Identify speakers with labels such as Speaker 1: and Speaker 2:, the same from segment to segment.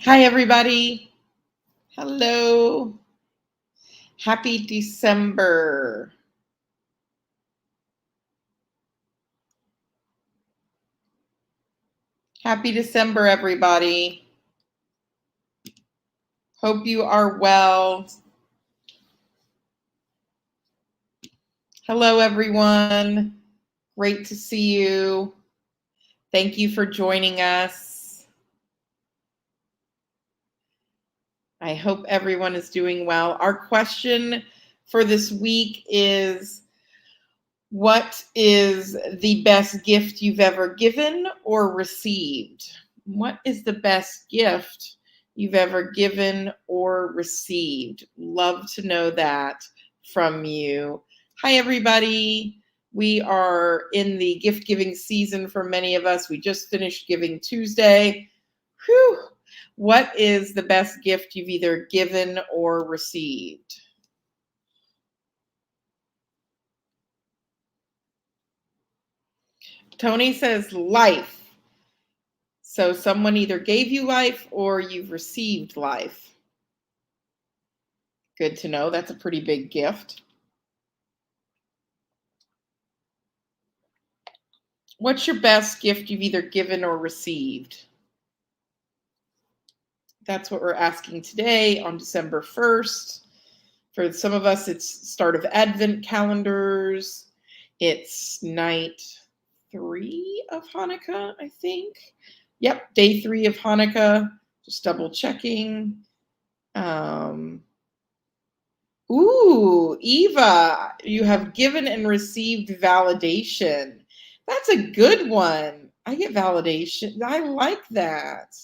Speaker 1: Hi, everybody. Hello. Happy December. Happy December, everybody. Hope you are well. Hello, everyone. Great to see you. Thank you for joining us. I hope everyone is doing well. Our question for this week is, what is the best gift you've ever given or received? What is the best gift you've ever given or received? Love to know that from you. Hi, everybody. We are in the gift giving season for many of us. We just finished Giving Tuesday. Whew. What is the best gift you've either given or received? Tony says life. So someone either gave you life or you've received life. Good to know. That's a pretty big gift. What's your best gift you've either given or received? That's what we're asking today on December 1st. For some of us, it's start of Advent calendars. It's night 3 of Hanukkah, I think. Yep, day 3 of Hanukkah. Just double checking. Ooh, Eva, you have given and received validation. That's a good one. I get validation. I like that.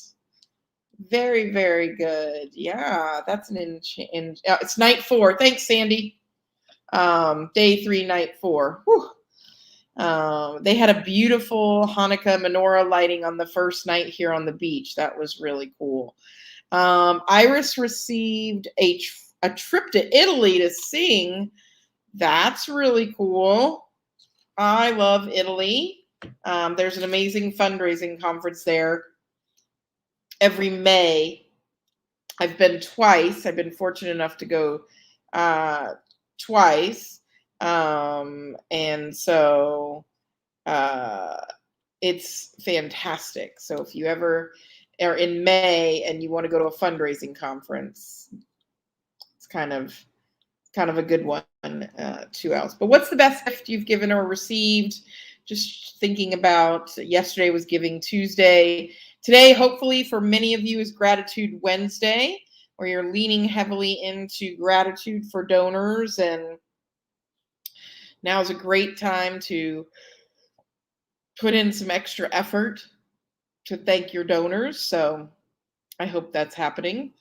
Speaker 1: Very, very good. Yeah, that's it's night 4. Thanks, Sandy. Day 3, night 4. Whew. They had a beautiful Hanukkah menorah lighting on the first night here on the beach. That was really cool. Iris received a trip to Italy to sing. That's really cool. I love Italy. There's an amazing fundraising conference there every May. I've been twice. I've been fortunate enough to go twice. And so it's fantastic. So if you ever are in May and you want to go to a fundraising conference, it's kind of a good one to else. But what's the best gift you've given or received? Just thinking about yesterday was Giving Tuesday. Today, hopefully for many of you, is Gratitude Wednesday, where you're leaning heavily into gratitude for donors. And now is a great time to put in some extra effort to thank your donors. So I hope that's happening.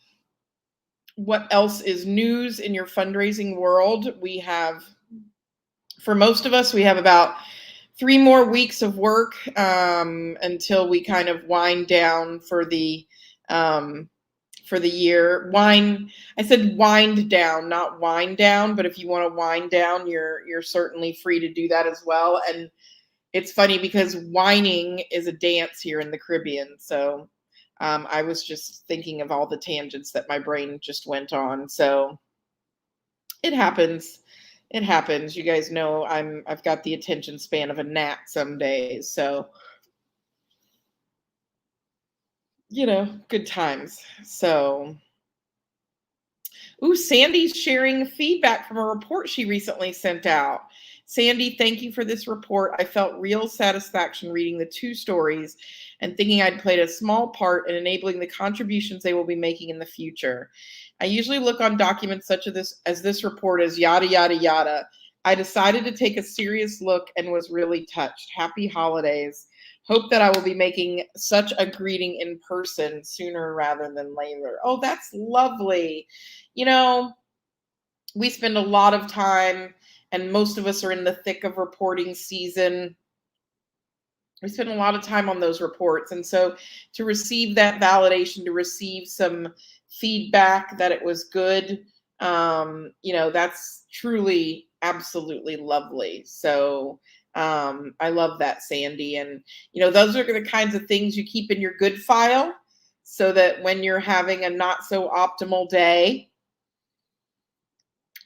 Speaker 1: What else is news in your fundraising world? We have, for most of us, we have about 3 more weeks of work until we kind of wind down for the year. I said wind down, not wind down, but if you want to wind down, you're certainly free to do that as well. And it's funny because whining is a dance here in the Caribbean. So I was just thinking of all the tangents that my brain just went on. So it happens. It happens. You guys know I've got the attention span of a gnat some days. So, good times. So, Sandy's sharing feedback from a report she recently sent out. Sandy, thank you for this report. I felt real satisfaction reading the 2 stories and thinking I'd played a small part in enabling the contributions they will be making in the future. I usually look on documents such as this report as yada, yada, yada. I decided to take a serious look and was really touched. Happy holidays. Hope that I will be making such a greeting in person sooner rather than later. Oh, that's lovely. We spend a lot of time, and most of us are in the thick of reporting season. We spend a lot of time on those reports. And so to receive that validation, to receive some feedback that it was good, that's truly absolutely lovely. So I love that, Sandy. And, those are the kinds of things you keep in your good file. so that when you're having a not so optimal day,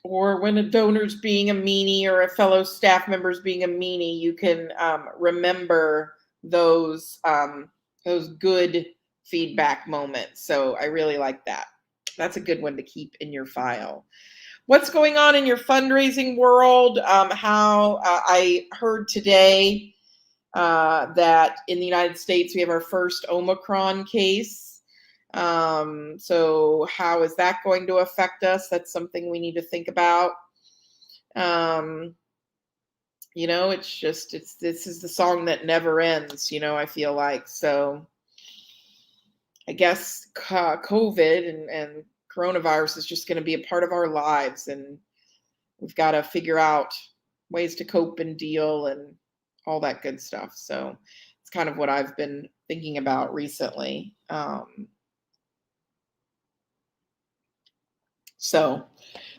Speaker 1: or when a donor's being a meanie or a fellow staff member's being a meanie, you can remember those good feedback moments. So I really like that. That's a good one to keep in your file. What's going on in your fundraising world? How I heard today that in the United States we have our first Omicron case. So how is that going to affect us? That's something we need to think about. This is the song that never ends, I feel like. So I guess COVID and coronavirus is just going to be a part of our lives, and we've got to figure out ways to cope and deal and all that good stuff. So it's kind of what I've been thinking about recently. So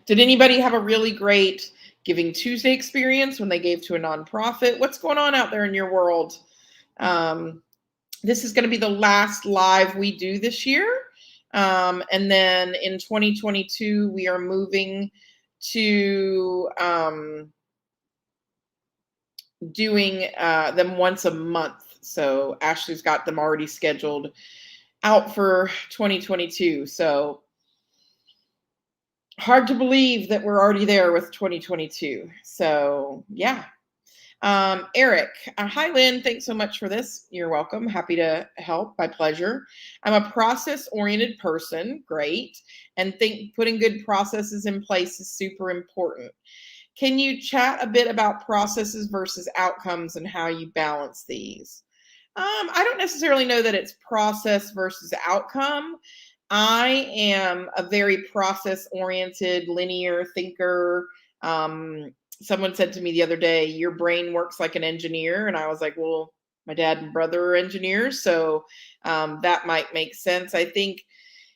Speaker 1: did anybody have a really great Giving Tuesday experience when they gave to a nonprofit? What's going on out there in your world? This is going to be the last live we do this year. And then in 2022, we are moving to doing them once a month. So Ashley's got them already scheduled out for 2022. So hard to believe that we're already there with 2022. So yeah. Eric, hi Lynn, thanks so much for this. You're welcome. Happy to help. My pleasure. I'm a process-oriented person. Great. And think putting good processes in place is super important. Can you chat a bit about processes versus outcomes and how you balance these? I don't necessarily know that it's process versus outcome. I am a very process-oriented, linear thinker. Someone said to me the other day, your brain works like an engineer. And I was like, well, my dad and brother are engineers, so that might make sense. I think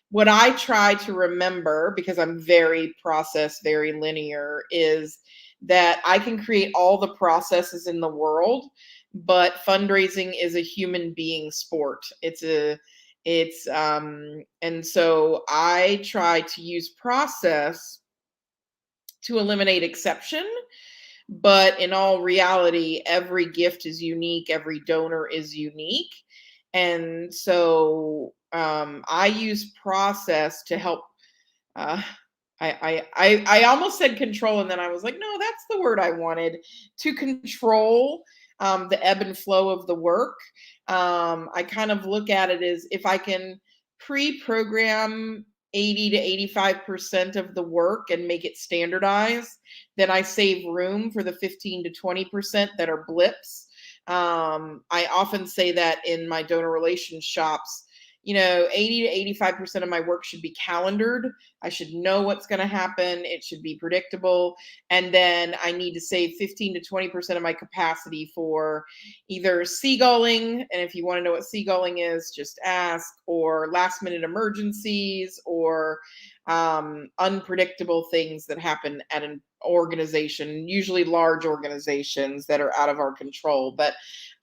Speaker 1: what I try to remember, because I'm very process, very linear, is that I can create all the processes in the world, but fundraising is a human being sport. And so I try to use process to eliminate exception. But in all reality, every gift is unique. Every donor is unique. And so I use process to help. I almost said control, and then I was like, no, that's the word I wanted, to control the ebb and flow of the work. I kind of look at it as if I can pre-program 80 to 85% of the work and make it standardized, then I save room for the 15 to 20% that are blips. I often say that in my donor relations shops, 80 to 85% of my work should be calendared. I should know what's going to happen. It should be predictable. And then I need to save 15 to 20% of my capacity for either seagulling. And if you want to know what seagulling is, just ask, or last minute emergencies, or unpredictable things that happen at an organization, usually large organizations that are out of our control. But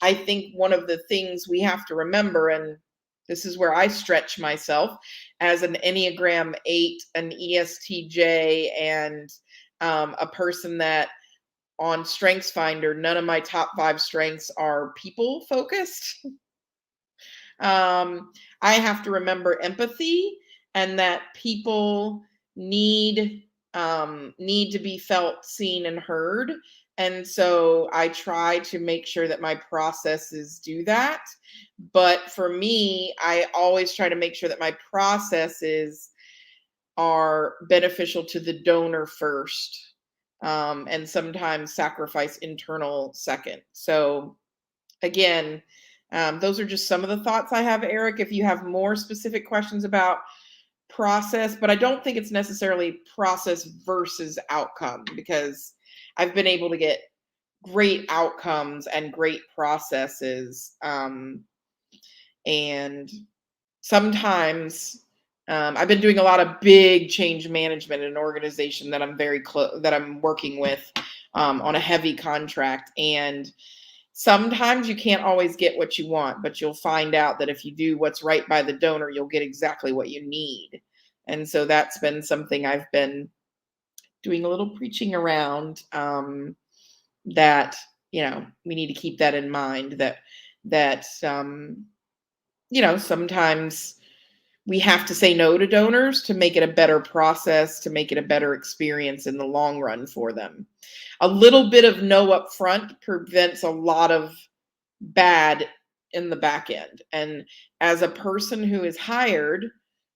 Speaker 1: I think one of the things we have to remember, and this is where I stretch myself as an Enneagram 8, an ESTJ, and a person that on StrengthsFinder, none of my top 5 strengths are people focused. I have to remember empathy, and that people need to be felt, seen, and heard. And so I try to make sure that my processes do that. But for me, I always try to make sure that my processes are beneficial to the donor first, and sometimes sacrifice internal second. So again, those are just some of the thoughts I have, Eric. If you have more specific questions about process, but I don't think it's necessarily process versus outcome, because I've been able to get great outcomes and great processes. And sometimes I've been doing a lot of big change management in an organization that I'm very close, that I'm working with on a heavy contract. And Sometimes you can't always get what you want, but you'll find out that if you do what's right by the donor, you'll get exactly what you need. And so that's been something I've been doing a little preaching around, that, we need to keep that in mind, that sometimes we have to say no to donors to make it a better process, to make it a better experience in the long run for them. A little bit of no up front prevents a lot of bad in the back end. And as a person who is hired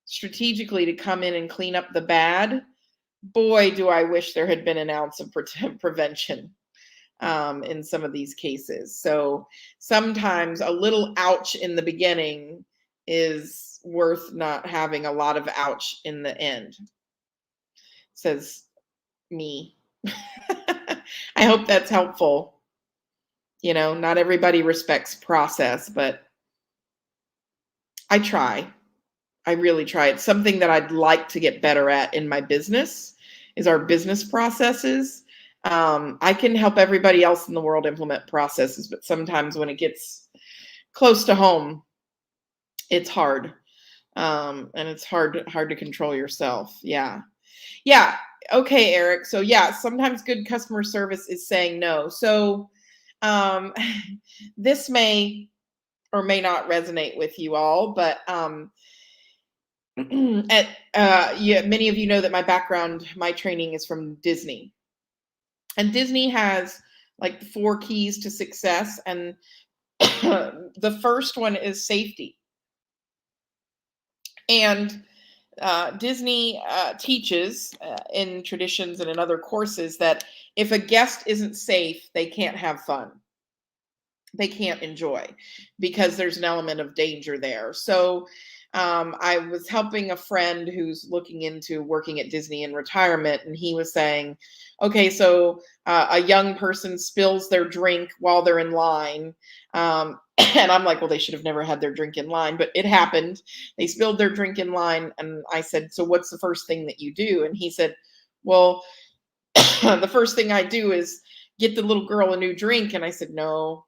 Speaker 1: strategically to come in and clean up the bad, boy, do I wish there had been an ounce of prevention in some of these cases. So sometimes a little ouch in the beginning is worth not having a lot of ouch in the end, says me. I hope that's helpful. Not everybody respects process, but I try. I really try. It's something that I'd like to get better at in my business, is our business processes. I can help everybody else in the world implement processes, but sometimes when it gets close to home, it's hard. And it's hard to control yourself. Yeah. Yeah. Okay, Eric. So yeah, sometimes good customer service is saying no. So this may or may not resonate with you all, but many of you know that my background, my training is from Disney. And Disney has like 4 keys to success. And the first one is safety. And Disney teaches in traditions and in other courses that if a guest isn't safe, they can't have fun. They can't enjoy, because there's an element of danger there. So I was helping a friend who's looking into working at Disney in retirement, and he was saying, okay, so a young person spills their drink while they're in line. And I'm like, well, they should have never had their drink in line, but it happened. They spilled their drink in line. And I said, so what's the first thing that you do? And he said, well, the first thing I do is get the little girl a new drink. And I said, no.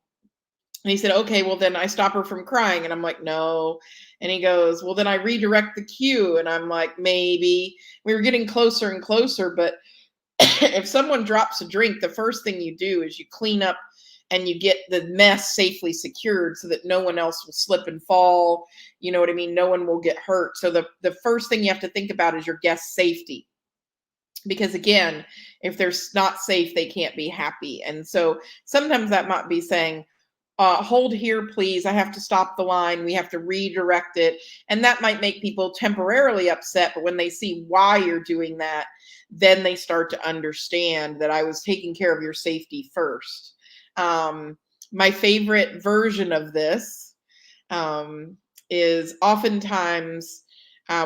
Speaker 1: And he said, okay, well, then I stop her from crying. And I'm like, no. And he goes, well, then I redirect the queue. And I'm like, maybe. We were getting closer and closer. But if someone drops a drink, the first thing you do is you clean up and you get the mess safely secured so that no one else will slip and fall. You know what I mean? No one will get hurt. So the first thing you have to think about is your guest safety. Because again, if they're not safe, they can't be happy. And so sometimes that might be saying, hold here, please. I have to stop the line. We have to redirect it. And that might make people temporarily upset. But when they see why you're doing that, then they start to understand that I was taking care of your safety first. My favorite version of this is oftentimes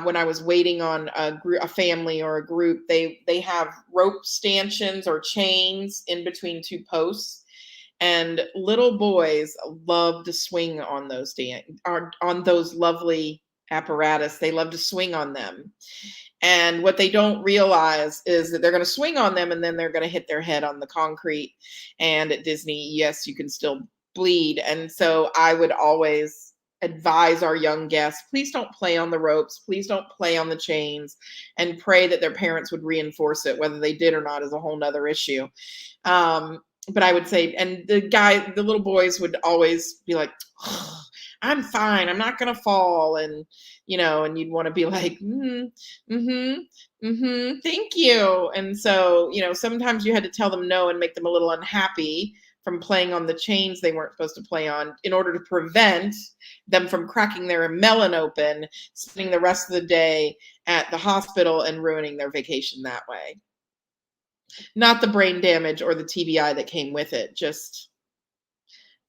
Speaker 1: when I was waiting on a family or a group, they have rope stanchions or chains in between 2 posts. And little boys love to swing on those on those lovely apparatus. They love to swing on them. And what they don't realize is that they're going to swing on them and then they're going to hit their head on the concrete. And at Disney, yes, you can still bleed. And so I would always advise our young guests, please don't play on the ropes. Please don't play on the chains, and pray that their parents would reinforce it. Whether they did or not is a whole nother issue. But I would say, and the little boys would always be like, oh, I'm fine. I'm not going to fall. And, and you'd want to be like, thank you. And so, sometimes you had to tell them no and make them a little unhappy from playing on the chains they weren't supposed to play on in order to prevent them from cracking their melon open, spending the rest of the day at the hospital and ruining their vacation that way. Not the brain damage or the TBI that came with it, just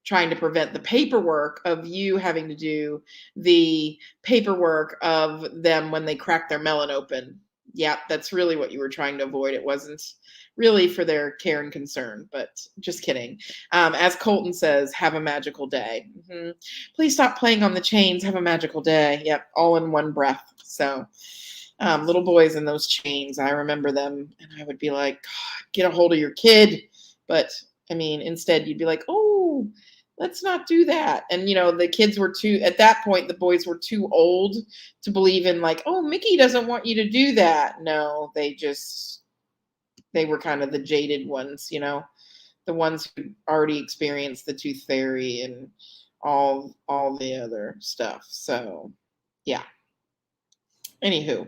Speaker 1: trying to prevent the paperwork of you having to do the paperwork of them when they crack their melon open. Yeah, that's really what you were trying to avoid. It wasn't really for their care and concern, but just kidding. As Colton says, have a magical day. Please stop playing on the chains. Have a magical day. Yep, all in one breath. So little boys in those chains, I remember them, and I would be like, God, get a hold of your kid. But I mean, instead you'd be like, "Oh, let's not do that." And the kids were too at that point, the boys were too old to believe in like, "Oh, Mickey doesn't want you to do that." No, they were kind of the jaded ones, the ones who already experienced the tooth fairy and all the other stuff. So, yeah. Anywho,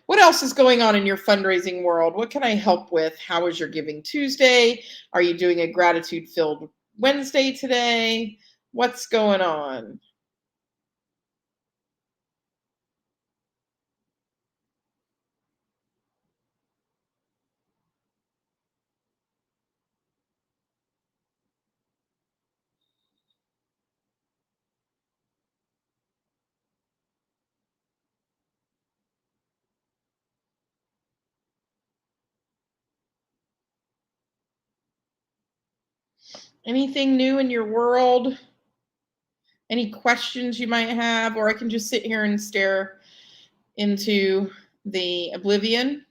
Speaker 1: what else is going on in your fundraising world? What can I help with? How is your Giving Tuesday? Are you doing a gratitude filled Wednesday today? What's going on? Anything new in your world? Any questions you might have? Or I can just sit here and stare into the oblivion.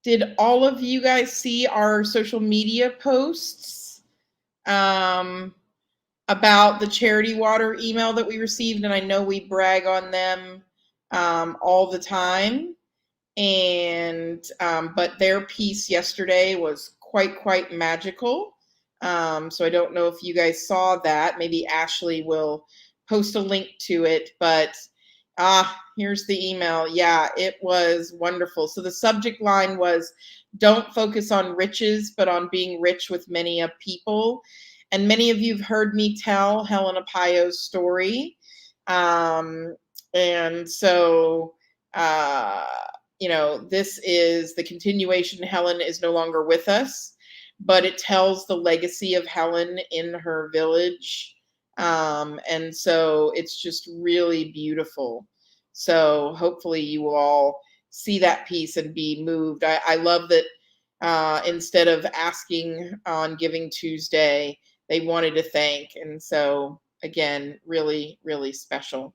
Speaker 1: Did all of you guys see our social media posts about the charity water email that we received? And I know we brag on them all the time. And but their piece yesterday was quite magical. So I don't know if you guys saw that. Maybe Ashley will post a link to it. But here's the email. Yeah, it was wonderful. So the subject line was, "Don't focus on riches, but on being rich with many a people." And many of you have heard me tell Helena Payo's story. And so, this is the continuation. Helen is no longer with us, but it tells the legacy of Helen in her village. And so it's just really beautiful. So hopefully you will all see that piece and be moved. I love that instead of asking on Giving Tuesday, they wanted to thank. And so, again, really special.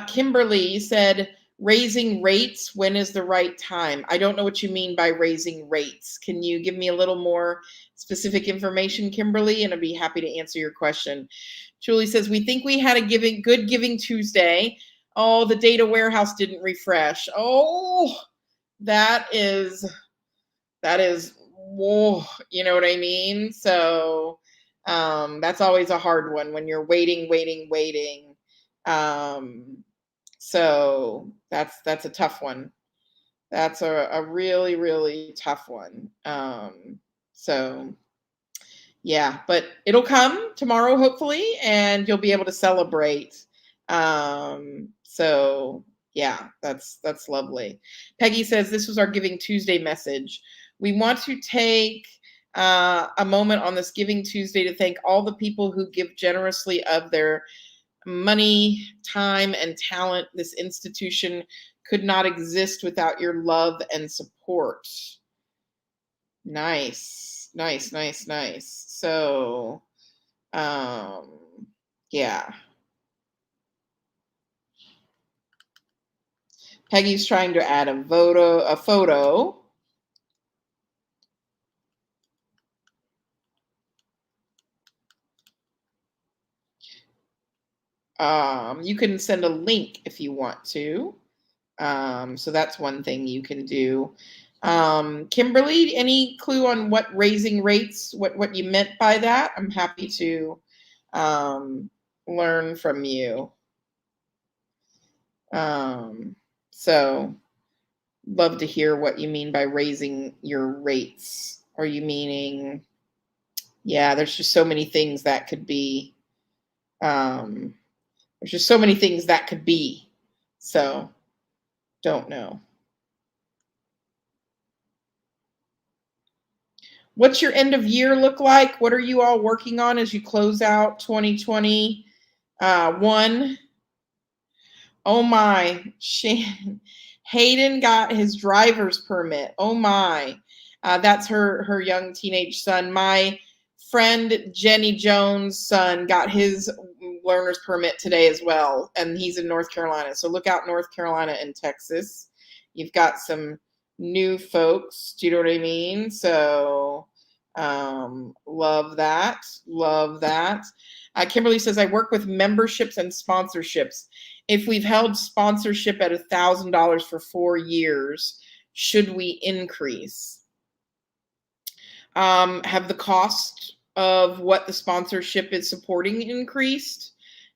Speaker 1: Kimberly said, "Raising rates, when is the right time?" I don't know what you mean by raising rates. Can you give me a little more specific information, Kimberly? And I'd be happy to answer your question. Julie says, "We think we had a good Giving Tuesday. Oh, the data warehouse didn't refresh. Oh, that is, whoa, you know what I mean? So that's always a hard one when you're waiting. So that's a tough one. That's a really tough one. So yeah, but it'll come tomorrow, hopefully, and you'll be able to celebrate. So yeah, that's lovely. Peggy says, "This was our Giving Tuesday message. We want to take a moment on this Giving Tuesday to thank all the people who give generously of their money, time, and talent. This institution could not exist without your love and support." Nice. So, yeah. Peggy's trying to add a photo. You can send a link if you want to. So that's one thing you can do. Kimberly, any clue on what raising rates, what you meant by that? I'm happy to learn from you. So love to hear what you mean by raising your rates. Are you meaning, yeah, there's just so many things that could be. There's just so many things that could be. So don't know. What's your end of year look like? What are you all working on as you close out 2021? Oh my, Hayden got his driver's permit. Oh my, that's her young teenage son. My friend Jenny Jones' son got his learner's permit today as well, and he's in North Carolina. So look out, North Carolina and Texas. You've got some new folks. Do you know what I mean? So love that. Love that. Kimberly says, I work with memberships and sponsorships. If we've held sponsorship at $1,000 for 4 years, should we increase? Have the cost of what the sponsorship is supporting increased?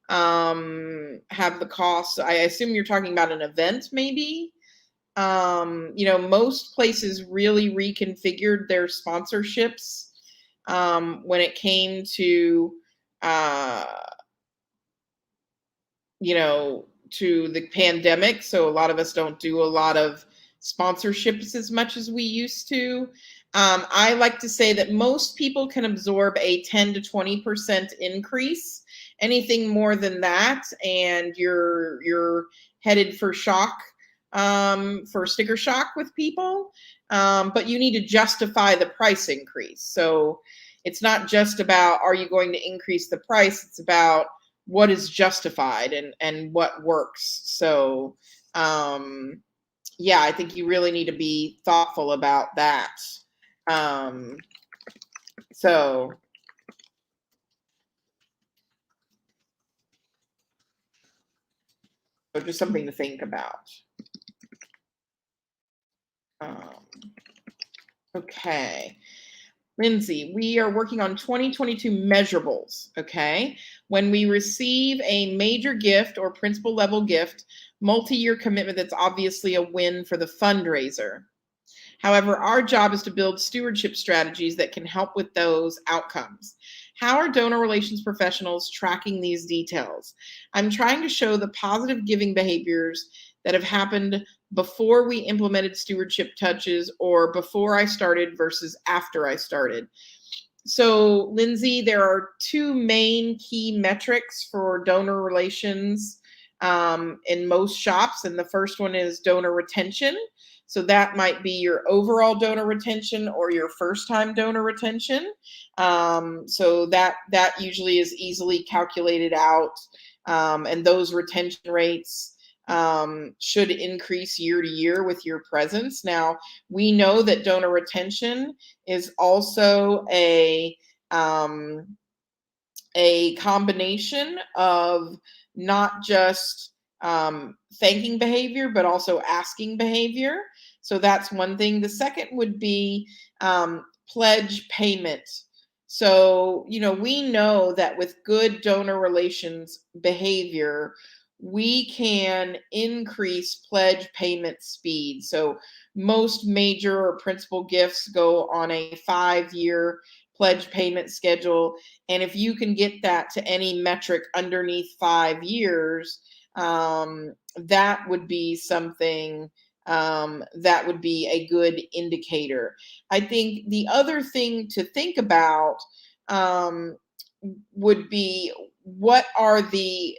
Speaker 1: Have the cost, I assume you're talking about an event maybe? Most places really reconfigured their sponsorships when it came to, uh, to the pandemic. So a lot of us don't do a lot of sponsorships as much as we used to. I like to say that most people can absorb a 10 to 20% increase. Anything more than that, and you're headed for shock, for sticker shock with people. But you need to justify the price increase. So it's not just about, are you going to increase the price? It's about what is justified and what works. So yeah, I think you really need to be thoughtful about that. So just something to think about. Um, okay. Lindsay, we are working on 2022 measurables. Okay. When we receive a major gift or principal level gift, multi-year commitment, that's obviously a win for the fundraiser. However, our job is to build stewardship strategies that can help with those outcomes. How are donor relations professionals tracking these details? I'm trying to show the positive giving behaviors that have happened before we implemented stewardship touches or before I started versus after I started. So, Lindsay, there are two main key metrics for donor relations in most shops. And the first one is donor retention. So that might be your overall donor retention or your first-time donor retention. So that usually is easily calculated out, and those retention rates should increase year to year with your presence. Now, we know that donor retention is also a combination of not just thanking behavior, but also asking behavior. So that's one thing. The second would be pledge payment. So, we know that with good donor relations behavior, we can increase pledge payment speed. So most major or principal gifts go on a 5-year pledge payment schedule. And if you can get that to any metric underneath 5 years, that would be something that would be a good indicator. I think the other thing to think about would be, what are the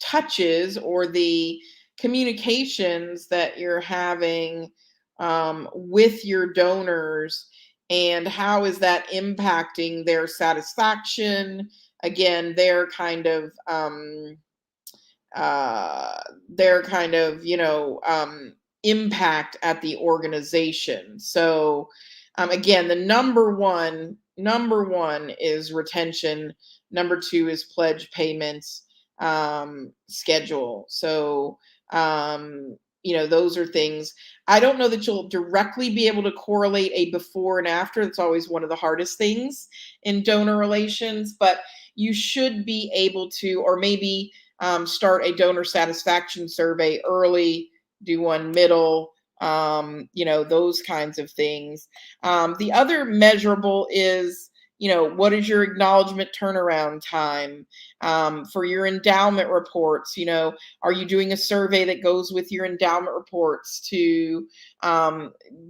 Speaker 1: touches or the communications that you're having with your donors, and how is that impacting their satisfaction, again, their kind of impact at the organization. So again, the number one is retention. Number two is pledge payments schedule. So those are things. I don't know that you'll directly be able to correlate a before and after. It's always one of the hardest things in donor relations, but you should be able to, or maybe start a donor satisfaction survey early, do one middle, those kinds of things. The other measurable is, what is your acknowledgement turnaround time for your endowment reports? Are you doing a survey that goes with your endowment reports to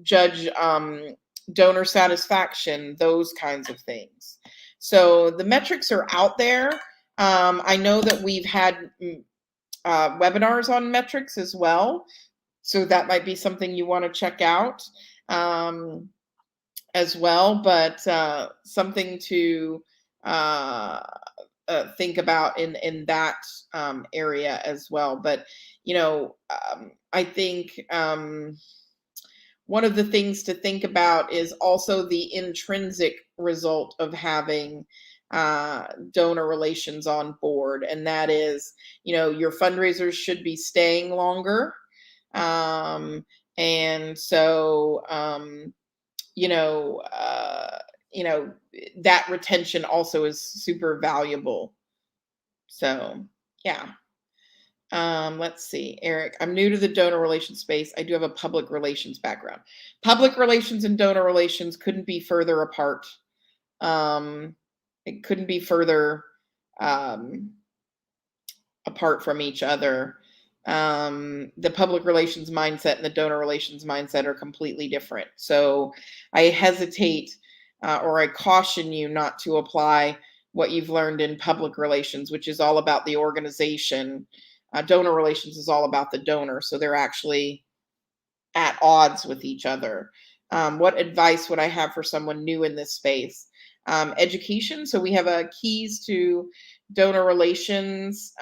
Speaker 1: judge donor satisfaction, those kinds of things. So the metrics are out there. I know that we've had webinars on metrics as well. So that might be something you want to check out as well, but something to think about in that area as well. But, I think one of the things to think about is also the intrinsic result of having donor relations on board. And that is, your fundraisers should be staying longer. Um, and so, you know, uh, you know, that retention also is super valuable. So, yeah. Let's see, Eric. I'm new to the donor relations space. I do have a public relations background. Public relations and donor relations couldn't be further apart. Um, it couldn't be further um, apart from each other. The public relations mindset and the donor relations mindset are completely different. So I hesitate or I caution you not to apply what you've learned in public relations, which is all about the organization. Donor relations is all about the donor. So they're actually at odds with each other. What advice would I have for someone new in this space? Education. So we have keys to donor relations,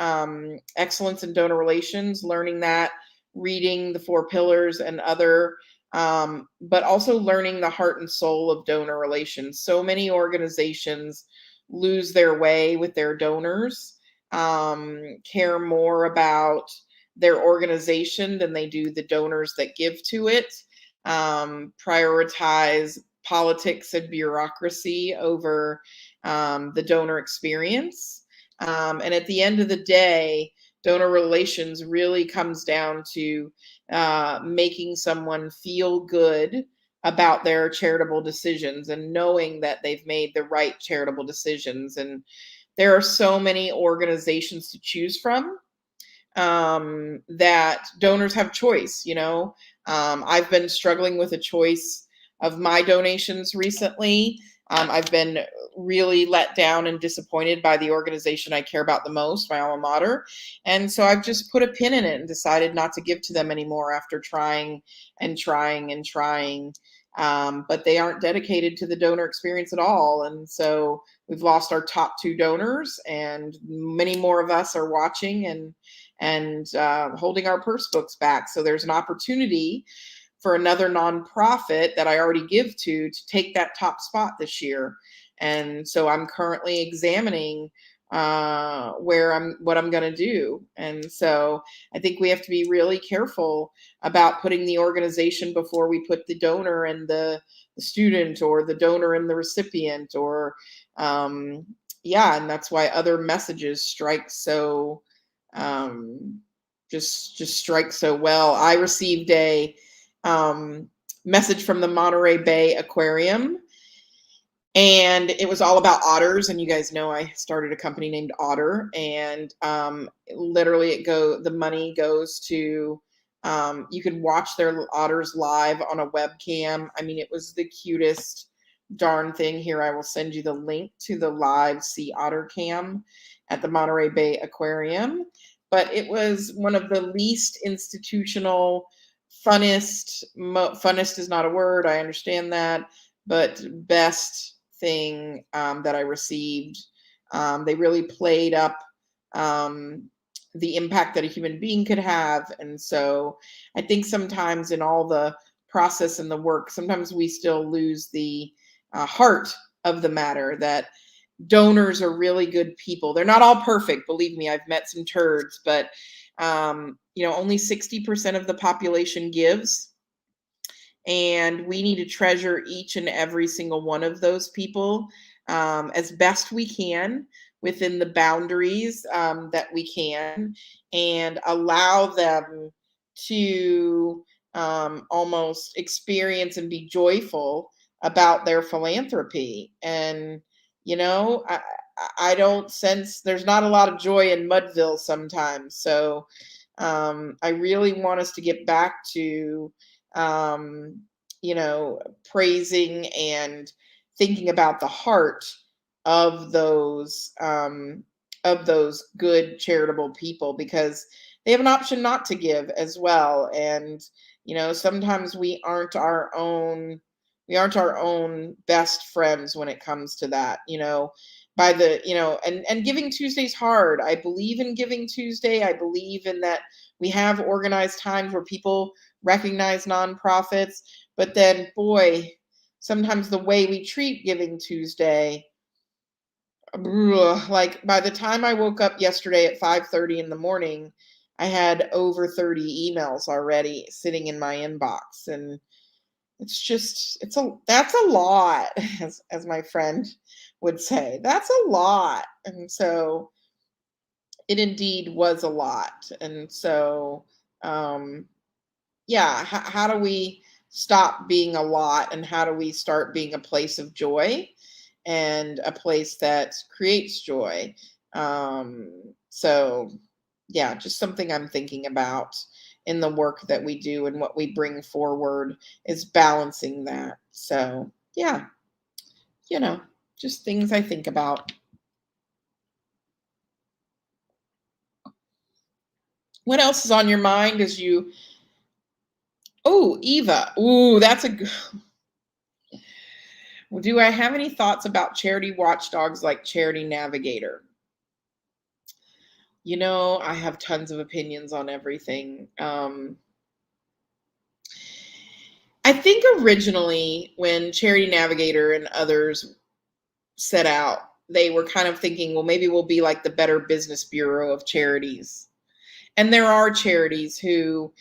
Speaker 1: excellence in donor relations, learning that, reading the four pillars and other, but also learning the heart and soul of donor relations. So many organizations lose their way with their donors, care more about their organization than they do the donors that give to it, prioritize politics and bureaucracy over the donor experience. And at the end of the day, donor relations really comes down to making someone feel good about their charitable decisions and knowing that they've made the right charitable decisions. And there are so many organizations to choose from, that donors have choice. I've been struggling with a choice of my donations recently. I've been really let down and disappointed by the organization I care about the most, my alma mater. And so I've just put a pin in it and decided not to give to them anymore after trying and trying and trying. But they aren't dedicated to the donor experience at all. And so we've lost our top two donors, and many more of us are watching and holding our purse books back. So there's an opportunity for another nonprofit that I already give to take that top spot this year. And so I'm currently examining what I'm going to do. And so I think we have to be really careful about putting the organization before we put the donor and the student, or the donor and the recipient, or yeah, and that's why other messages strike so just strike so well. I received a message from the Monterey Bay Aquarium, and it was all about otters. And you guys know I started a company named Otter, and literally the money goes to, you can watch their otters live on a webcam. I mean, it was the cutest darn thing. Here, I will send you the link to the live sea otter cam at the Monterey Bay Aquarium. But it was one of the least institutional, funnest is not a word, I understand that, but best thing that I received. They really played up the impact that a human being could have. And so I think sometimes in all the process and the work, sometimes we still lose the heart of the matter, that donors are really good people. They're not all perfect, believe me. I've met some turds, but only 60% of the population gives, and we need to treasure each and every single one of those people as best we can within the boundaries that we can, and allow them to almost experience and be joyful about their philanthropy. And I don't sense, there's not a lot of joy in Mudville sometimes. So I really want us to get back to um, praising and thinking about the heart of those good charitable people, because they have an option not to give as well. And sometimes we aren't our own best friends when it comes to that. by the, and Giving Tuesday's hard. I believe in Giving Tuesday. I believe in that we have organized times where people recognize nonprofits, but then boy, sometimes the way we treat Giving Tuesday, like by the time I woke up yesterday at 5:30 in the morning, I had over 30 emails already sitting in my inbox, and that's a lot, as my friend would say. That's a lot. And so it indeed was a lot. And so yeah, how do we stop being a lot, and how do we start being a place of joy and a place that creates joy? So yeah, just something I'm thinking about in the work that we do and what we bring forward is balancing that. So yeah, you know, just things I think about. What else is on your mind as you? Oh, Eva. Ooh, that's a good. Do I have any thoughts about charity watchdogs like Charity Navigator? I have tons of opinions on everything. I think originally when Charity Navigator and others set out, they were kind of thinking, well, maybe we'll be like the Better Business Bureau of charities. And there are charities who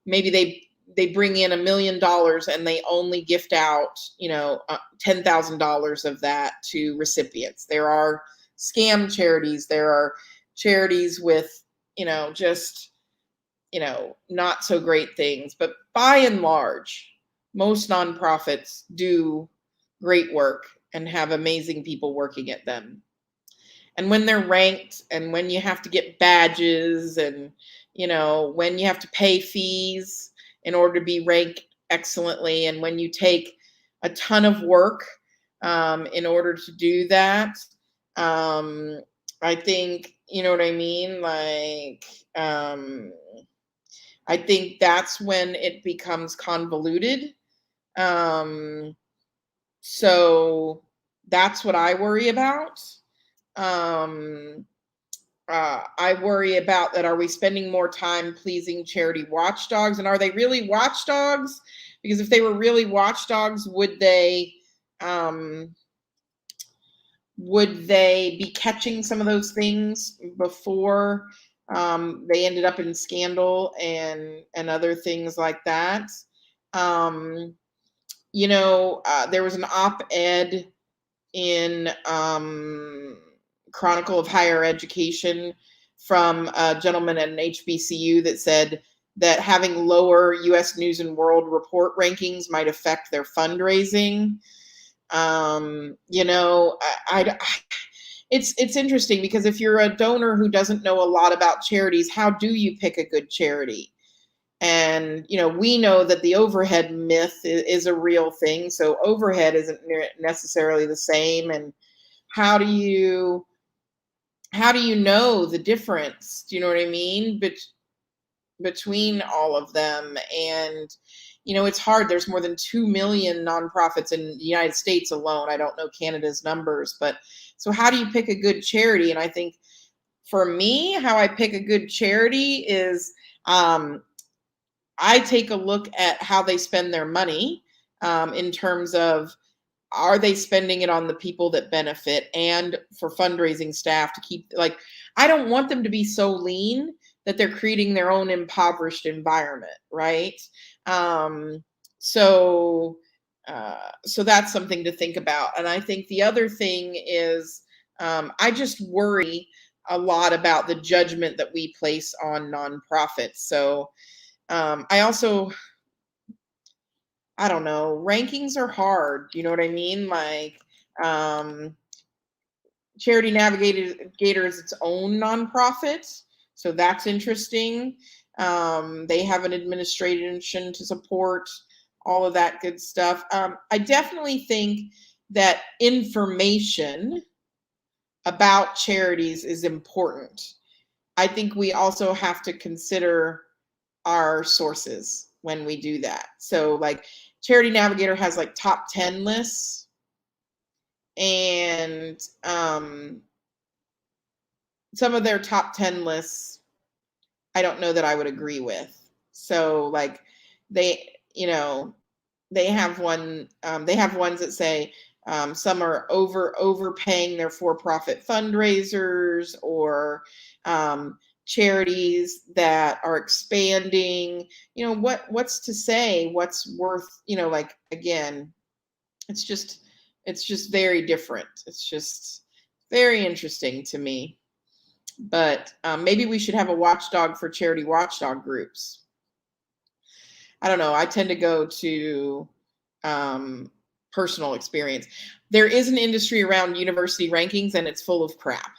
Speaker 1: maybe they bring in $1 million and they only gift out, $10,000 of that to recipients. There are scam charities. There are charities with, just, not so great things. But by and large, most nonprofits do great work and have amazing people working at them. And when they're ranked, and when you have to get badges, and when you have to pay fees in order to be ranked excellently, and when you take a ton of work in order to do that, I think, you know what I mean, like I think that's when it becomes convoluted. So that's what I worry about. um I worry about that. Are we spending more time pleasing charity watchdogs, and are they really watchdogs? Because if they were really watchdogs, um would they be catching some of those things before they ended up in scandal and other things like that? um there was an op-ed in Chronicle of Higher Education from a gentleman at an HBCU that said that having lower U.S. News and World Report rankings might affect their fundraising. It's interesting, because if you're a donor who doesn't know a lot about charities, how do you pick a good charity? And we know that the overhead myth is a real thing. So overhead isn't necessarily the same. And how do you know the difference? Do you know what I mean? Between all of them. And it's hard. There's more than 2 million nonprofits in the United States alone. I don't know Canada's numbers, but so how do you pick a good charity? And I think for me, how I pick a good charity is I take a look at how they spend their money, in terms of, are they spending it on the people that benefit, and for fundraising staff to keep, like, I don't want them to be so lean that they're creating their own impoverished environment, right? Um, so so that's something to think about. And I think the other thing is, I just worry a lot about the judgment that we place on nonprofits. So I also, I don't know, rankings are hard. You know what I mean? Like, um, Charity Navigator is its own nonprofit, so that's interesting. They have an administration to support all of that good stuff. I definitely think that information about charities is important. I think we also have to consider our sources when we do that. So like Charity Navigator has like top 10 lists. and some of their top 10 lists, I don't know that I would agree with. So like they, you know, they have they have ones that say some are overpaying their for-profit fundraisers, or charities that are expanding. What's to say what's worth, like, again, it's just very different. It's just very interesting to me. But maybe we should have a watchdog for charity watchdog groups. I don't know. I tend to go to personal experience. There is an industry around university rankings, and it's full of crap.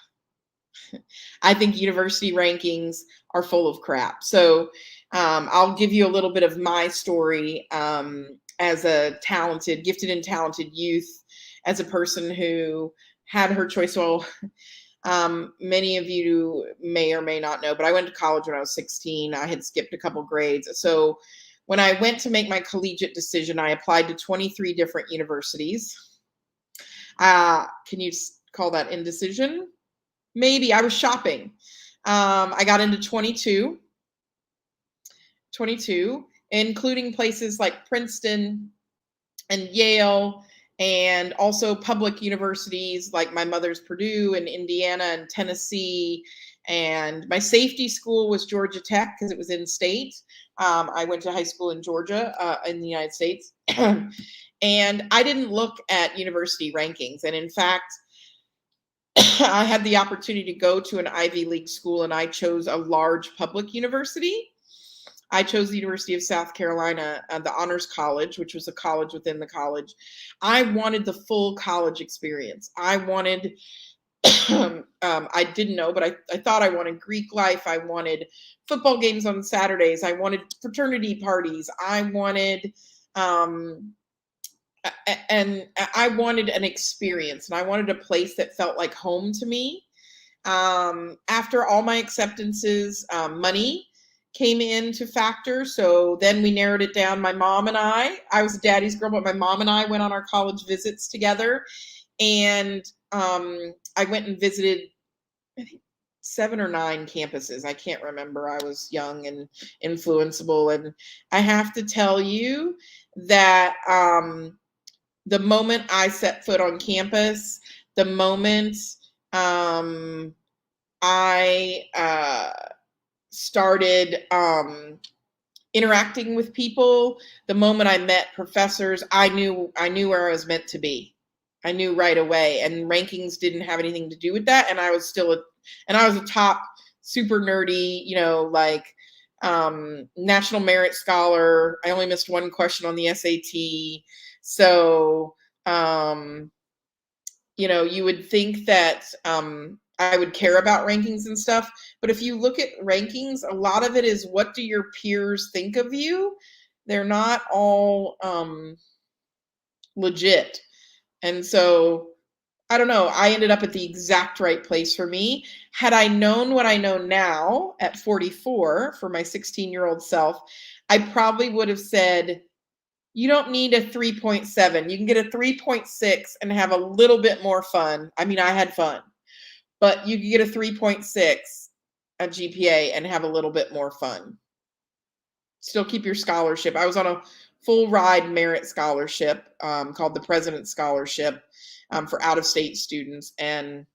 Speaker 1: I think university rankings are full of crap. So I'll give you a little bit of my story as a gifted and talented youth, as a person who had her choice. Well, many of you may or may not know, but I went to college when I was 16. I had skipped a couple grades. So when I went to make my collegiate decision, I applied to 23 different universities. Can you call that indecision? Maybe. I was shopping. I got into 22, including places like Princeton and Yale, and also public universities like my mother's Purdue and Indiana and Tennessee. And my safety school was Georgia Tech because it was in state. I went to high school in Georgia in the United States. And I didn't look at university rankings. And in fact, I had the opportunity to go to an Ivy League school, and I chose a large public university. I chose the University of South Carolina, the Honors College, which was a college within the college. I wanted the full college experience. I wanted, I didn't know, but I thought I wanted Greek life. I wanted football games on Saturdays. I wanted fraternity parties. I wanted, and I wanted an experience, and I wanted a place that felt like home to me. After all my acceptances, money came into factor. So then we narrowed it down. My mom and I was a daddy's girl, but my mom and I went on our college visits together. And I went and visited, I think, 7 or 9 campuses. I can't remember. I was young and influenceable. And I have to tell you that the moment I set foot on campus, the moment I started interacting with people, the moment I met professors, I knew where I was meant to be. I knew right away, and rankings didn't have anything to do with that. And I was a top super nerdy, like national merit scholar. I only missed one question on the SAT. So you would think that I would care about rankings and stuff. But if you look at rankings, a lot of it is, what do your peers think of you? They're not all legit. And so, I don't know, I ended up at the exact right place for me. Had I known what I know now at 44 for my 16-year-old self, I probably would have said, you don't need a 3.7. You can get a 3.6 and have a little bit more fun. I mean, I had fun. But you can get a 3.6 a GPA and have a little bit more fun. Still keep your scholarship. I was on a full ride merit scholarship called the President's Scholarship for out-of-state students. And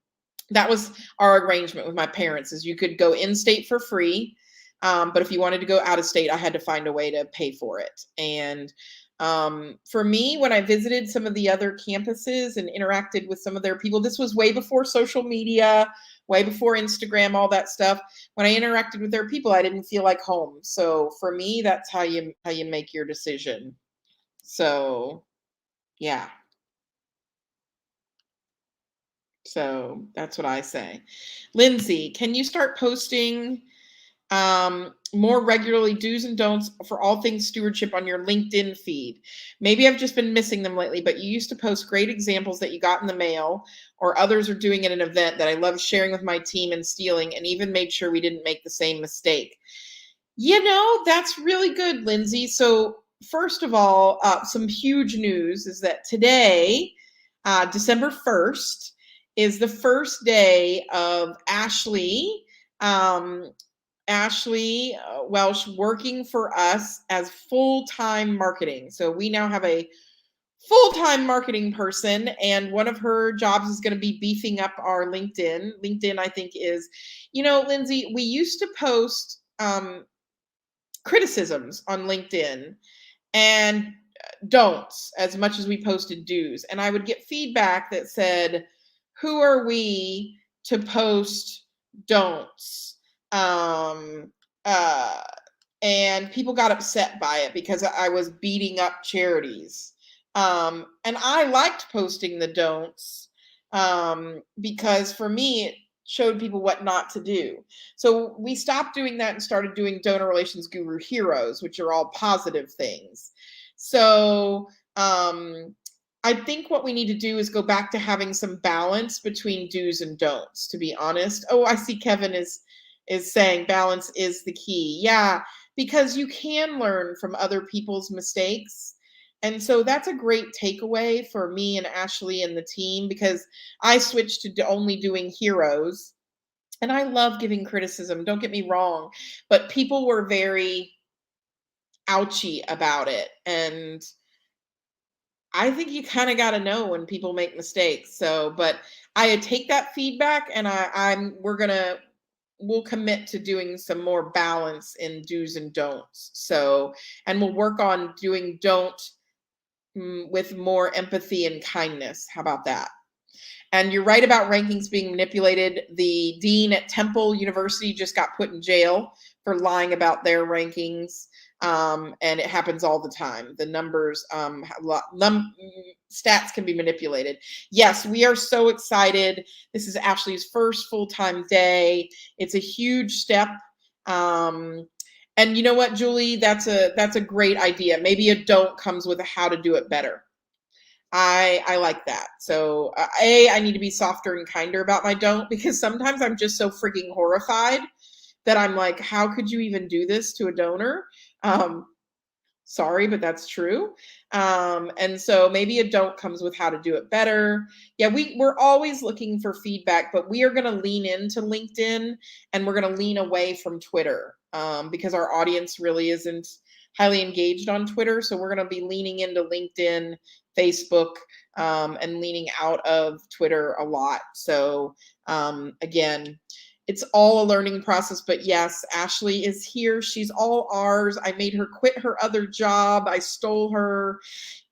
Speaker 1: that was our arrangement with my parents, is you could go in-state for free. But if you wanted to go out of state, I had to find a way to pay for it. And for me, when I visited some of the other campuses and interacted with some of their people, this was way before social media, way before Instagram, all that stuff. When I interacted with their people, I didn't feel like home. So for me, that's how you make your decision. So yeah. So that's what I say. Lindsay, can you start posting more regularly do's and don'ts for all things stewardship on your LinkedIn feed? Maybe I've just been missing them lately, but you used to post great examples that you got in the mail or others are doing at an event that I love sharing with my team and stealing, and even made sure we didn't make the same mistake. That's really good, Lindsay. So first of all, some huge news is that today December 1st is the first day of Ashley Welsh working for us as full-time marketing. So we now have a full-time marketing person, and one of her jobs is going to be beefing up our LinkedIn. LinkedIn, I think, is, Lindsay, we used to post criticisms on LinkedIn and don'ts as much as we posted do's. And I would get feedback that said, who are we to post don'ts? And people got upset by it because I was beating up charities. And I liked posting the don'ts because for me, it showed people what not to do. So we stopped doing that and started doing Donor Relations Guru Heroes, which are all positive things. So I think what we need to do is go back to having some balance between do's and don'ts, to be honest. Oh, I see Kevin is saying balance is the key. Yeah, because you can learn from other people's mistakes. And so that's a great takeaway for me and Ashley and the team, because I switched to only doing heroes. And I love giving criticism, don't get me wrong, but people were very ouchy about it. And I think you kind of got to know when people make mistakes. So, but I take that feedback, and we'll commit to doing some more balance in do's and don'ts. So, and we'll work on doing don't with more empathy and kindness. How about that? And you're right about rankings being manipulated. The dean at Temple University just got put in jail for lying about their rankings. And it happens all the time. The numbers, stats can be manipulated. Yes, we are so excited. This is Ashley's first full-time day. It's a huge step. And you know what, Julie? That's a great idea. Maybe a don't comes with a how to do it better. I like that. So I need to be softer and kinder about my don't, because sometimes I'm just so freaking horrified that I'm like, how could you even do this to a donor? Sorry, but that's true. And so maybe a don't comes with how to do it better. Yeah, we're always looking for feedback, but we are going to lean into LinkedIn, and we're going to lean away from Twitter because our audience really isn't highly engaged on Twitter. So we're going to be leaning into LinkedIn, Facebook, and leaning out of Twitter a lot. So again, it's all a learning process, but yes, Ashley is here. She's all ours. I made her quit her other job. I stole her.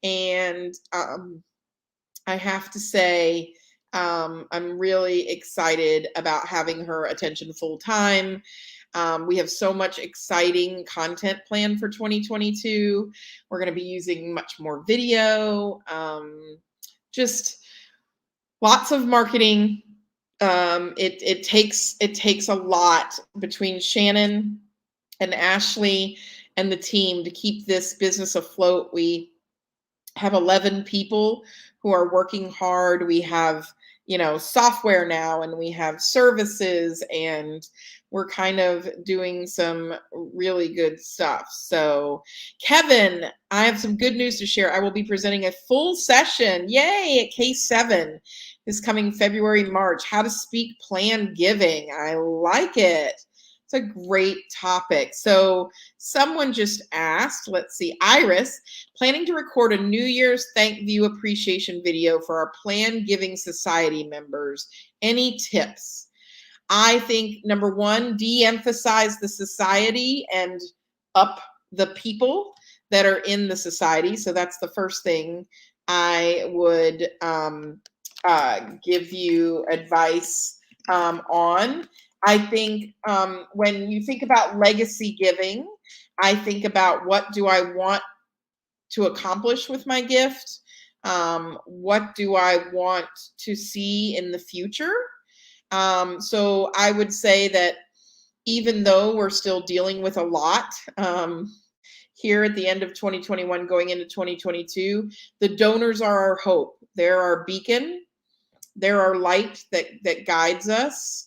Speaker 1: And I have to say, I'm really excited about having her attention full time. We have so much exciting content planned for 2022. We're going to be using much more video, just lots of marketing. It takes a lot between Shannon and Ashley and the team to keep this business afloat. We have 11 people who are working hard. We have, software now, and we have services, and we're kind of doing some really good stuff. So, Kevin, I have some good news to share. I will be presenting a full session, yay, at K7 this coming February, March. How to speak planned giving. I like it. It's a great topic. So someone just asked, let's see, Iris, planning to record a New Year's thank you appreciation video for our Planned Giving Society members. Any tips? I think number one, de-emphasize the society and up the people that are in the society. So that's the first thing I would give you advice on. I think when you think about legacy giving, I think about what do I want to accomplish with my gift? What do I want to see in the future? So I would say that even though we're still dealing with a lot here at the end of 2021, going into 2022, the donors are our hope. They're our beacon. They're our light that guides us.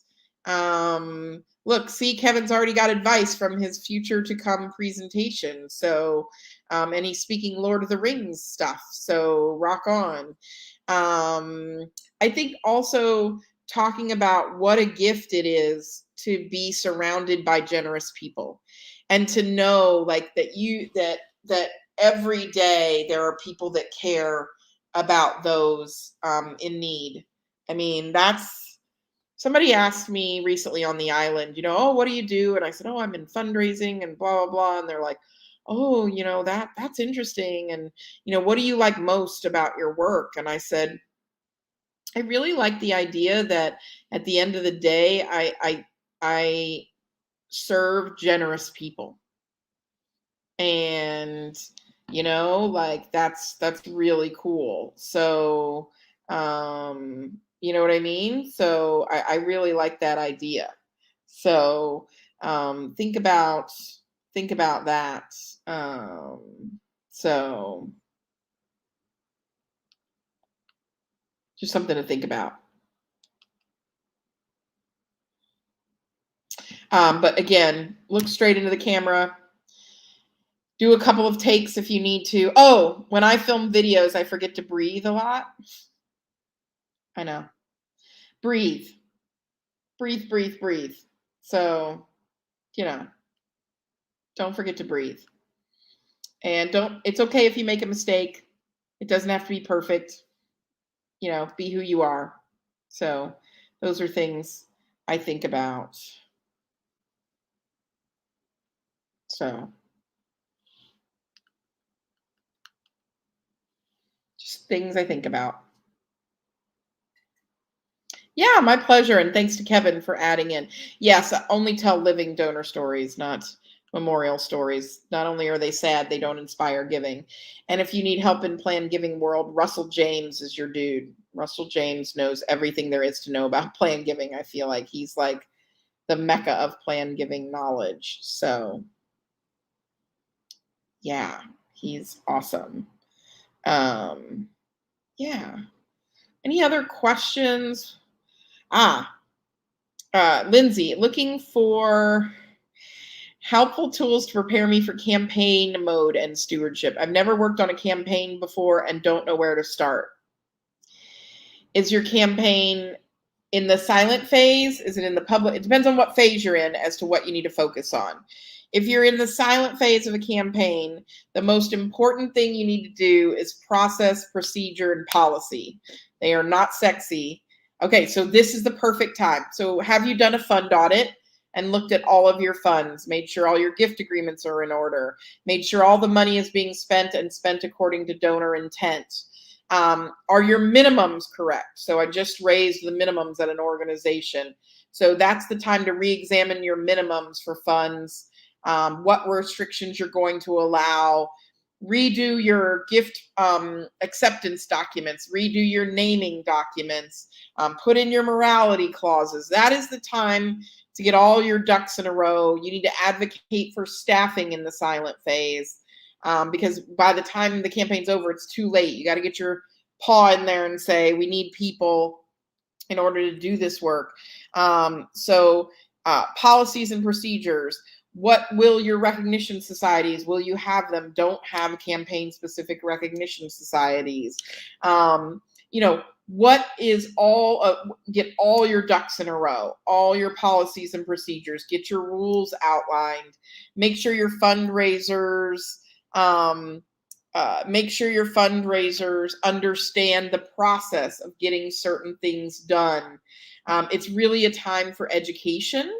Speaker 1: Look, see, Kevin's already got advice from his future to come presentation. So, and he's speaking Lord of the Rings stuff. So rock on. I think also talking about what a gift it is to be surrounded by generous people, and to know like that every day there are people that care about those in need. I mean, that's somebody asked me recently on the island, oh, what do you do? And I said, oh, I'm in fundraising and blah, blah, blah. And they're like, oh, that's interesting. And, what do you like most about your work? And I said, I really like the idea that at the end of the day, I serve generous people. And, like that's really cool. So, you know what I mean? So I really like that idea. So think about that. So just something to think about. But again, look straight into the camera. Do a couple of takes if you need to. Oh, when I film videos, I forget to breathe a lot. I know. Breathe. Breathe, breathe, breathe. So, don't forget to breathe. And it's okay if you make a mistake. It doesn't have to be perfect. Be who you are. So, those are things I think about. So, just things I think about. Yeah, my pleasure. And thanks to Kevin for adding in. Yes, I only tell living donor stories, not memorial stories. Not only are they sad, they don't inspire giving. And if you need help in planned giving world, Russell James is your dude. Russell James knows everything there is to know about planned giving. I feel like he's like the mecca of planned giving knowledge. So yeah, he's awesome. Yeah. Any other questions? Lindsay, looking for helpful tools to prepare me for campaign mode and stewardship. I've never worked on a campaign before and don't know where to start. Is your campaign in the silent phase? Is it in the public? It depends on what phase you're in as to what you need to focus on. If you're in the silent phase of a campaign, the most important thing you need to do is process, procedure, and policy. They are not sexy. Okay, so this is the perfect time. So have you done a fund audit and looked at all of your funds, made sure all your gift agreements are in order, made sure all the money is being spent and spent according to donor intent? Are your minimums correct? So I just raised the minimums at an organization. So that's the time to re-examine your minimums for funds, what restrictions you're going to allow, redo your gift acceptance documents, redo your naming documents, put in your morality clauses. That is the time to get all your ducks in a row. You need to advocate for staffing in the silent phase. Because by the time the campaign's over, it's too late. You got to get your paw in there and say, we need people in order to do this work. So policies and procedures. What will your recognition societies, will you have them? Don't have campaign specific recognition societies. What is get all your ducks in a row, all your policies and procedures, get your rules outlined, make sure your fundraisers, understand the process of getting certain things done. It's really a time for education.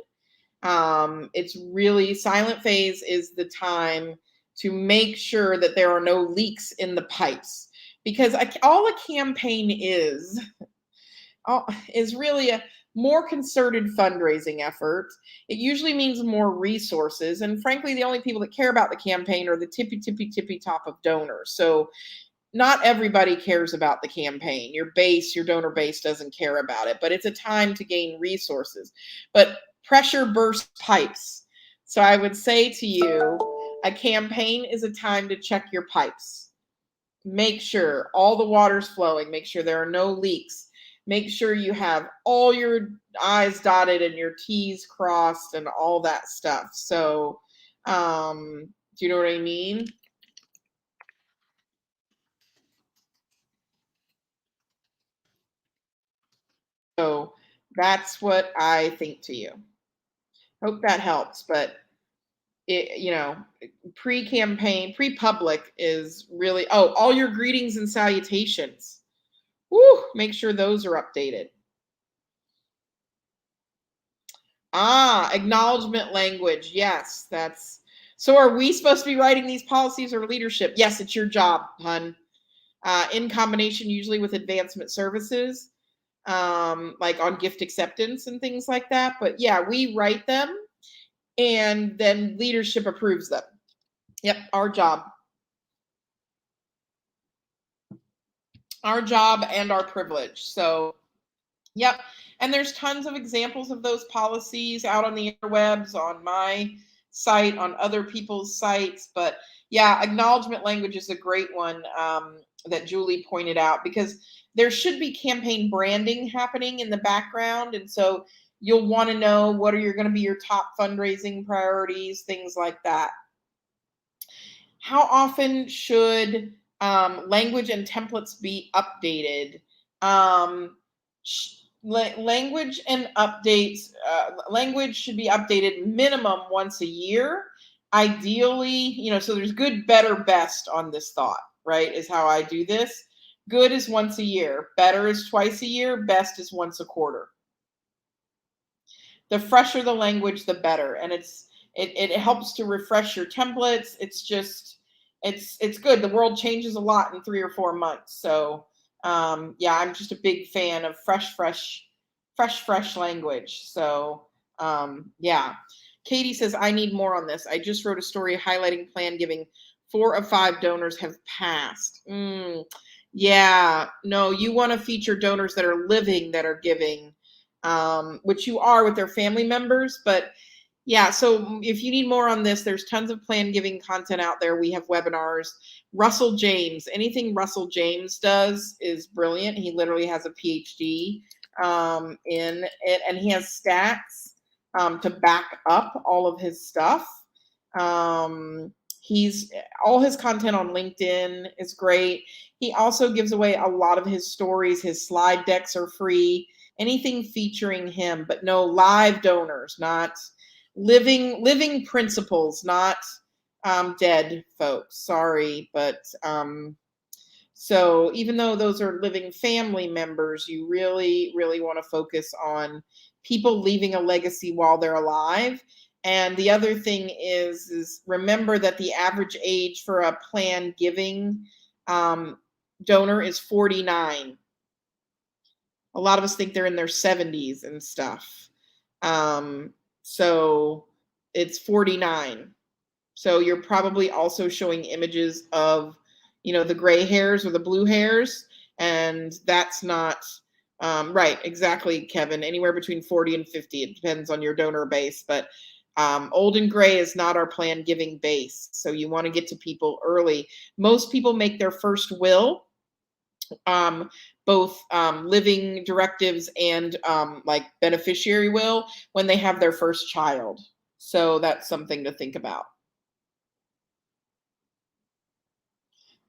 Speaker 1: It's really, silent phase is the time to make sure that there are no leaks in the pipes, because all a campaign is really a more concerted fundraising effort. It usually means more resources. And frankly, the only people that care about the campaign are the tippy top of donors. So not everybody cares about the campaign. Your donor base doesn't care about it, but it's a time to gain resources. But pressure bursts pipes. So I would say to you, a campaign is a time to check your pipes. Make sure all the water's flowing. Make sure there are no leaks. Make sure you have all your I's dotted and your T's crossed and all that stuff. So, do you know what I mean? So that's what I think to you. Hope that helps. But pre-campaign, pre-public is really, all your greetings and salutations. Woo, make sure those are updated. Acknowledgement language. Yes, so are we supposed to be writing these policies or leadership? Yes, it's your job, hun. In combination usually with advancement services, like on gift acceptance and things like that. But yeah, we write them and then leadership approves them. Yep, our job. Our job and our privilege. So, yep. And there's tons of examples of those policies out on the interwebs, on my site, on other people's sites. But yeah, acknowledgement language is a great one that Julie pointed out, because there should be campaign branding happening in the background. And so you'll want to know what are going to be your top fundraising priorities, things like that. How often should language and templates be updated? Language and updates, language should be updated minimum once a year. Ideally, so there's good, better, best on this thought, right? Is how I do this. Good is once a year. Better is twice a year. Best is once a quarter. The fresher the language, the better. And it helps to refresh your templates. It's just, it's good. The world changes a lot in 3 or 4 months. So yeah, I'm just a big fan of fresh language. So yeah. Katie says, I need more on this. I just wrote a story highlighting plan giving. 4 of 5 donors have passed. Yeah, no, you want to feature donors that are living, that are giving, which you are with their family members. But yeah, so if you need more on this, there's tons of plan giving content out there. We have webinars. Russell James, anything Russell James does is brilliant. He literally has a PhD in it, and he has stats to back up all of his stuff. He's all his content on LinkedIn is great. He also gives away a lot of his stories. His slide decks are free. Anything featuring him, but no live donors, not living principles, not dead folks. Sorry, but so even though those are living family members, you really, really want to focus on people leaving a legacy while they're alive. And the other thing is remember that the average age for a plan giving donor is 49. A lot of us think they're in their 70s and stuff. So it's 49. So you're probably also showing images of, the gray hairs or the blue hairs. And that's not right. Exactly, Kevin. Anywhere between 40 and 50. It depends on your donor base. But old and gray is not our plan giving base. So you want to get to people early. Most people make their first will, both living directives and like beneficiary will, when they have their first child. So that's something to think about.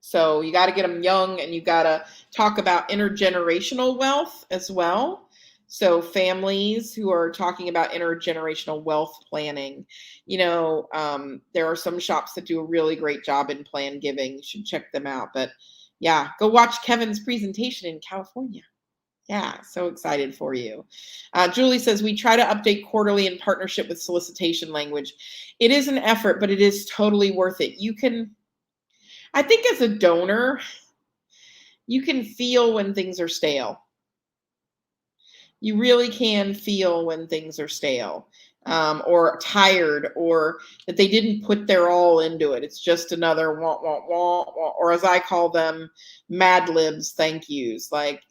Speaker 1: So you got to get them young, and you got to talk about intergenerational wealth as well. So families who are talking about intergenerational wealth planning, there are some shops that do a really great job in plan giving. You should check them out. But yeah, go watch Kevin's presentation in California. Yeah, so excited for you. Julie says, we try to update quarterly in partnership with solicitation language. It is an effort, but it is totally worth it. I think as a donor, you can feel when things are stale. You really can feel when things are stale or tired, or that they didn't put their all into it. It's just another wah, wah, wah, wah, or as I call them, Mad Libs thank yous. Like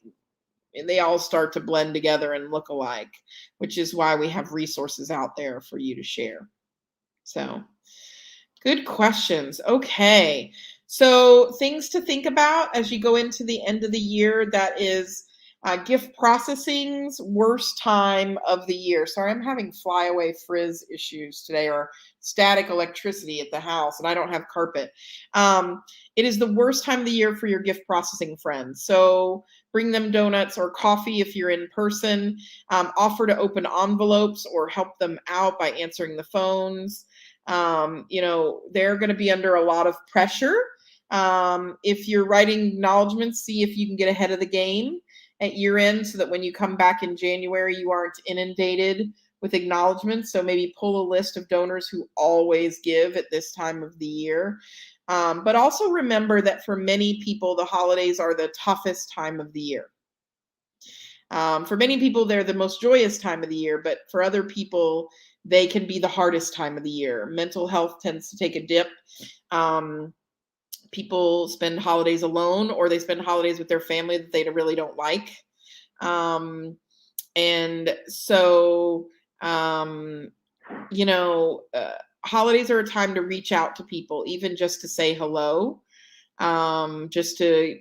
Speaker 1: they all start to blend together and look alike, which is why we have resources out there for you to share. So good questions. Okay. So things to think about as you go into the end of the year. That is Gift processing's worst time of the year. Sorry, I'm having flyaway frizz issues today, or static electricity at the house, and I don't have carpet. It is the worst time of the year for your gift processing friends. So bring them donuts or coffee if you're in person. Offer to open envelopes or help them out by answering the phones. They're going to be under a lot of pressure. If you're writing acknowledgments, see if you can get ahead of the game at year end so that when you come back in January, you aren't inundated with acknowledgments. So maybe pull a list of donors who always give at this time of the year. But also remember that for many people, the holidays are the toughest time of the year. For many people, they're the most joyous time of the year, but for other people, they can be the hardest time of the year. Mental health tends to take a dip. People spend holidays alone, or they spend holidays with their family that they really don't like. And so, holidays are a time to reach out to people, even just to say hello, just to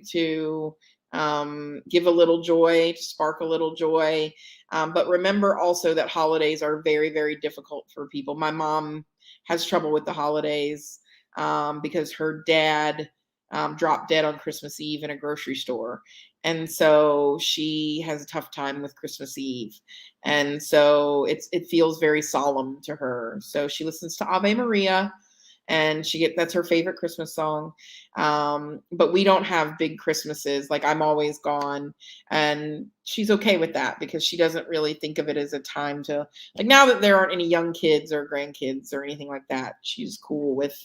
Speaker 1: give a little joy, to spark a little joy. But remember also that holidays are very, very difficult for people. My mom has trouble with the holidays because her dad dropped dead on Christmas Eve in a grocery store. And so she has a tough time with Christmas Eve. And so it feels very solemn to her. So she listens to Ave Maria, and that's her favorite Christmas song. But we don't have big Christmases. Like, I'm always gone, and she's okay with that because she doesn't really think of it as a time to, like, now that there aren't any young kids or grandkids or anything like that, she's cool with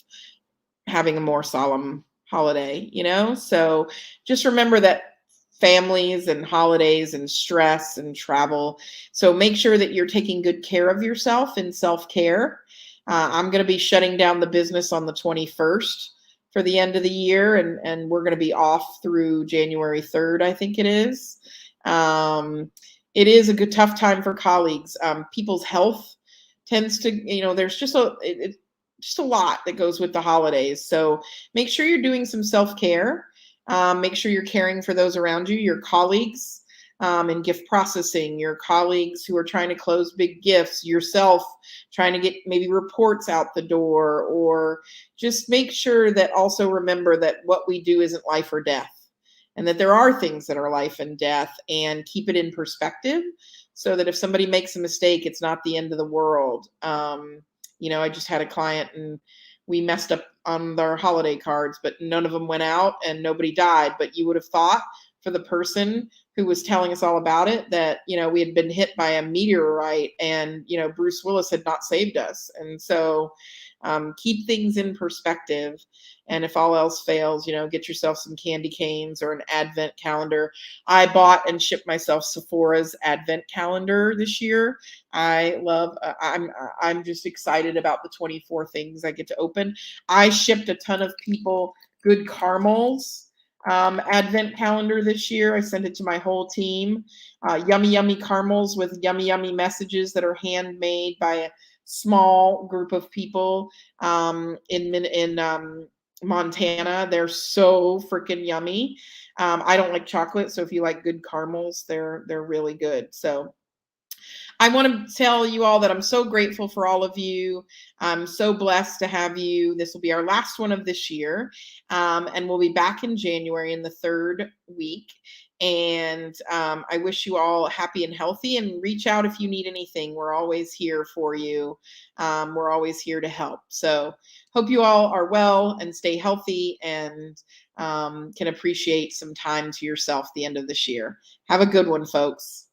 Speaker 1: having a more solemn holiday, So just remember that families and holidays and stress and travel. So make sure that you're taking good care of yourself in self-care. I'm going to be shutting down the business on the 21st for the end of the year, and we're going to be off through January 3rd, I think it is. It is a good tough time for colleagues. People's health tends to, there's just a lot that goes with the holidays. So make sure you're doing some self-care. Make sure you're caring for those around you, your colleagues in gift processing, your colleagues who are trying to close big gifts, yourself trying to get maybe reports out the door, or just make sure that also remember that what we do isn't life or death, and that there are things that are life and death, and keep it in perspective so that if somebody makes a mistake, it's not the end of the world. I just had a client and we messed up on their holiday cards, but none of them went out and nobody died. But you would have thought, for the person who was telling us all about it, that, we had been hit by a meteorite and, Bruce Willis had not saved us. And so keep things in perspective. And if all else fails, get yourself some candy canes or an advent calendar. I bought and shipped myself Sephora's advent calendar this year. I love, I'm just excited about the 24 things I get to open. I shipped a ton of people Good Caramels advent calendar this year. I sent it to my whole team. Yummy, yummy caramels with yummy, yummy messages that are handmade by a small group of people in Montana. They're so freaking yummy. I don't like chocolate, so if you like Good Caramels, they're really good. So I want to tell you all that I'm so grateful for all of you. I'm so blessed to have you. This will be our last one of this year. And we'll be back in January in the 3rd week. And I wish you all happy and healthy, and reach out if you need anything. We're always here for you. We're always here to help. So hope you all are well and stay healthy, and can appreciate some time to yourself the end of this year. Have a good one, folks.